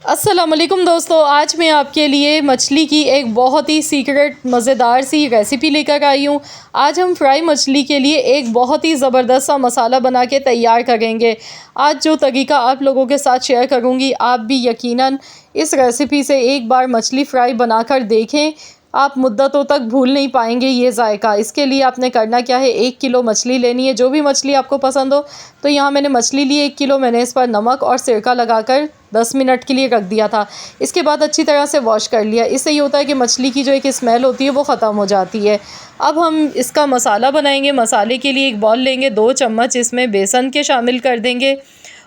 अस्सलामुअलैकुम दोस्तों, आज मैं आपके लिए मछली की एक बहुत ही सीक्रेट मज़ेदार सी रेसिपी लेकर आई हूँ। आज हम फ्राई मछली के लिए एक बहुत ही ज़बरदस्त सा मसाला बना के तैयार करेंगे। आज जो तरीका आप लोगों के साथ शेयर करूँगी, आप भी यकीनन इस रेसिपी से एक बार मछली फ्राई बनाकर देखें। आप मुद्दतों तक भूल नहीं पाएंगे ये जायका। इसके लिए आपने करना क्या है, 1 किलो मछली लेनी है, जो भी मछली आपको पसंद हो। तो यहाँ मैंने मछली ली 1 किलो। मैंने इस पर नमक और सिरका लगाकर 10 मिनट के लिए रख दिया था। इसके बाद अच्छी तरह से वॉश कर लिया। इससे ये होता है कि मछली की जो एक स्मेल होती है वो ख़त्म हो जाती है। अब हम इसका मसाला बनाएंगे। मसाले के लिए एक बॉल लेंगे, 2 चम्मच इसमें बेसन के शामिल कर देंगे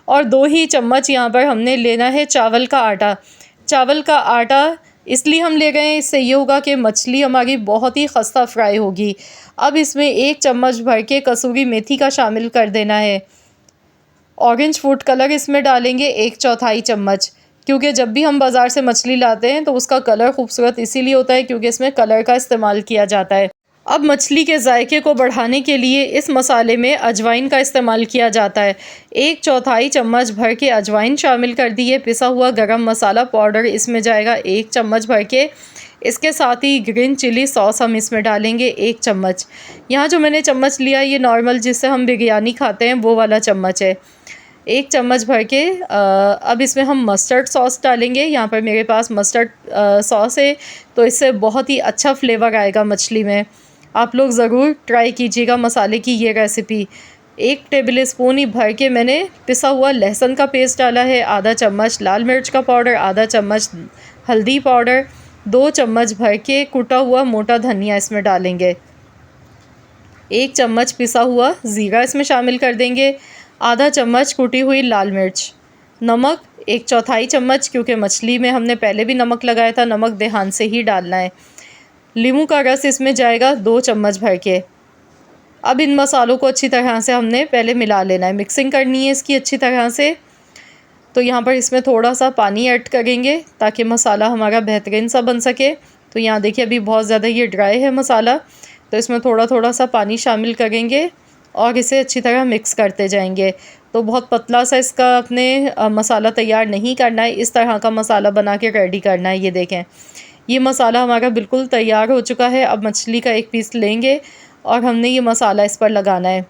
और 2 ही चम्मच यहाँ पर हमने लेना है चावल का आटा। चावल का आटा इसलिए हम ले गए हैं, इससे ये होगा कि मछली हमारी बहुत ही खस्ता फ्राई होगी। अब इसमें 1 चम्मच भर के कसूरी मेथी का शामिल कर देना है। ऑरेंज फूड कलर इसमें डालेंगे 1/4 चम्मच, क्योंकि जब भी हम बाज़ार से मछली लाते हैं तो उसका कलर खूबसूरत इसीलिए होता है क्योंकि इसमें कलर का इस्तेमाल किया जाता है। अब मछली के जायके को बढ़ाने के लिए इस मसाले में अजवाइन का इस्तेमाल किया जाता है। 1/4 चम्मच भर के अजवाइन शामिल कर दिए। पिसा हुआ गरम मसाला पाउडर इसमें जाएगा 1 चम्मच भर के। इसके साथ ही ग्रीन चिली सॉस हम इसमें डालेंगे 1 चम्मच। यहाँ जो मैंने चम्मच लिया ये नॉर्मल जिससे हम बिरयानी खाते हैं वो वाला चम्मच है, 1 चम्मच भर के। अब इसमें हम मस्टर्ड सॉस डालेंगे। यहाँ पर मेरे पास मस्टर्ड सॉस है, तो इससे बहुत ही अच्छा फ्लेवर आएगा मछली में। आप लोग ज़रूर ट्राई कीजिएगा मसाले की ये रेसिपी। 1 टेबल स्पून ही भर के मैंने पिसा हुआ लहसुन का पेस्ट डाला है, आधा चम्मच लाल मिर्च का पाउडर, आधा चम्मच हल्दी पाउडर, 2 चम्मच भर के कुटा हुआ मोटा धनिया इसमें डालेंगे, 1 चम्मच पिसा हुआ ज़ीरा इसमें शामिल कर देंगे, आधा चम्मच कुटी हुई लाल मिर्च, नमक 1/4 चम्मच, क्योंकि मछली में हमने पहले भी नमक लगाया था, नमक ध्यान से ही डालना है। नींबू का रस इसमें जाएगा 2 चम्मच भर के। अब इन मसालों को अच्छी तरह से हमने पहले मिला लेना है, मिक्सिंग करनी है इसकी अच्छी तरह से। तो यहाँ पर इसमें थोड़ा सा पानी ऐड करेंगे ताकि मसाला हमारा बेहतरीन सा बन सके। तो यहाँ देखिए अभी बहुत ज़्यादा ये ड्राई है मसाला, तो इसमें थोड़ा थोड़ा सा पानी शामिल करेंगे और इसे अच्छी तरह मिक्स करते जाएंगे। तो बहुत पतला सा इसका अपने मसाला तैयार नहीं करना है, इस तरह का मसाला बना के रेडी करना है। ये देखें ये मसाला हमारा बिल्कुल तैयार हो चुका है। अब मछली का एक पीस लेंगे और हमने ये मसाला इस पर लगाना है।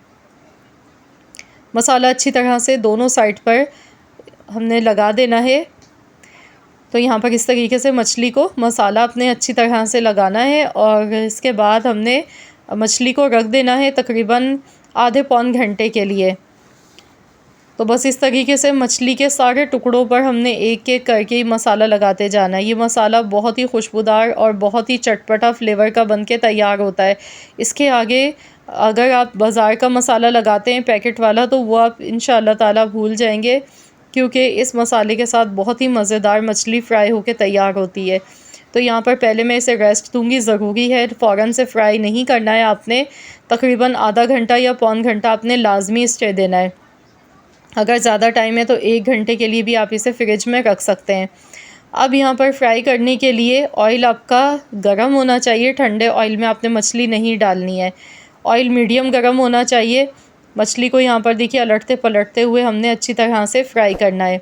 मसाला अच्छी तरह से दोनों साइड पर हमने लगा देना है। तो यहाँ पर इस तरीके से मछली को मसाला अपने अच्छी तरह से लगाना है और इसके बाद हमने मछली को रख देना है तकरीबन आधे पौन घंटे के लिए। तो बस इस तरीके से मछली के सारे टुकड़ों पर हमने एक एक करके ही मसाला लगाते जाना है। ये मसाला बहुत ही खुशबूदार और बहुत ही चटपटा फ्लेवर का बनके तैयार होता है। इसके आगे अगर आप बाज़ार का मसाला लगाते हैं पैकेट वाला, तो वो आप इंशाअल्लाह ताला भूल जाएंगे, क्योंकि इस मसाले के साथ बहुत ही मज़ेदार मछली फ्राई होके तैयार होती है। तो यहाँ पर पहले मैं इसे रेस्ट दूँगी, ज़रूरी है फ़ौरन से फ्राई नहीं करना है आपने। तकरीबन आधा घंटा या पौन घंटा आपने लाजमी स्टे देना है। अगर ज़्यादा टाइम है तो 1 घंटे के लिए भी आप इसे फ्रिज में रख सकते हैं। अब यहाँ पर फ्राई करने के लिए ऑयल आपका गरम होना चाहिए। ठंडे ऑयल में आपने मछली नहीं डालनी है, ऑयल मीडियम गरम होना चाहिए। मछली को यहाँ पर देखिए अलटते पलटते हुए हमने अच्छी तरह से फ्राई करना है।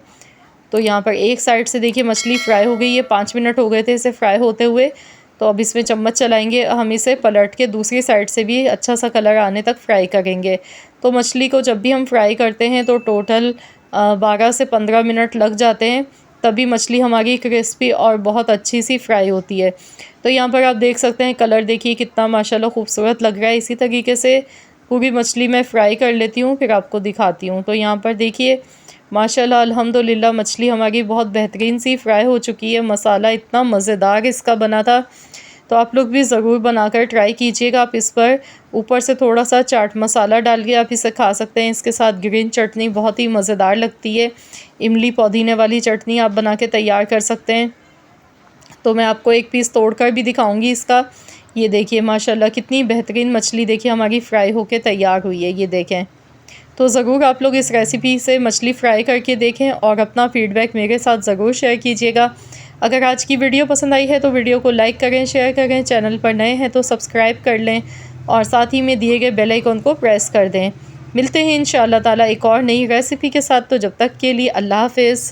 तो यहाँ पर एक साइड से देखिए मछली फ्राई हो गई है, 5 मिनट हो गए थे इसे फ्राई होते हुए। तो अब इसमें चम्मच चलाएंगे, हम इसे पलट के दूसरी साइड से भी अच्छा सा कलर आने तक फ्राई करेंगे। तो मछली को जब भी हम फ्राई करते हैं तो टोटल 12 से 15 मिनट लग जाते हैं, तभी मछली हमारी क्रिस्पी और बहुत अच्छी सी फ्राई होती है। तो यहाँ पर आप देख सकते हैं कलर देखिए कितना माशाल्लाह खूबसूरत लग रहा है। इसी तरीके से पूरी मछली मैं फ्राई कर लेती हूँ, फिर आपको दिखाती हूँ। तो यहाँ पर देखिए माशाल्लाह अल्हम्दुलिल्लाह मछली हमारी बहुत बेहतरीन सी फ्राई हो चुकी है। मसाला इतना मज़ेदार इसका बना था, तो आप लोग भी ज़रूर बनाकर ट्राई कीजिएगा। आप इस पर ऊपर से थोड़ा सा चाट मसाला डाल के आप इसे खा सकते हैं। इसके साथ ग्रीन चटनी बहुत ही मज़ेदार लगती है, इमली पुदीने वाली चटनी आप बना के तैयार कर सकते हैं। तो मैं आपको एक पीस तोड़कर भी दिखाऊंगी इसका। ये देखिए माशाल्लाह कितनी बेहतरीन मछली देखिए हमारी फ्राई होके तैयार हुई है, ये देखें। तो ज़रूर आप लोग इस रेसिपी से मछली फ्राई करके देखें और अपना फ़ीडबैक मेरे साथ ज़रूर शेयर कीजिएगा। अगर आज की वीडियो पसंद आई है तो वीडियो को लाइक करें, शेयर करें, चैनल पर नए हैं तो सब्सक्राइब कर लें और साथ ही में दिए गए बेल आइकन को प्रेस कर दें। मिलते हैं इंशाअल्लाह ताला एक और नई रेसिपी के साथ। तो जब तक के लिए अल्लाह हाफ़िज़।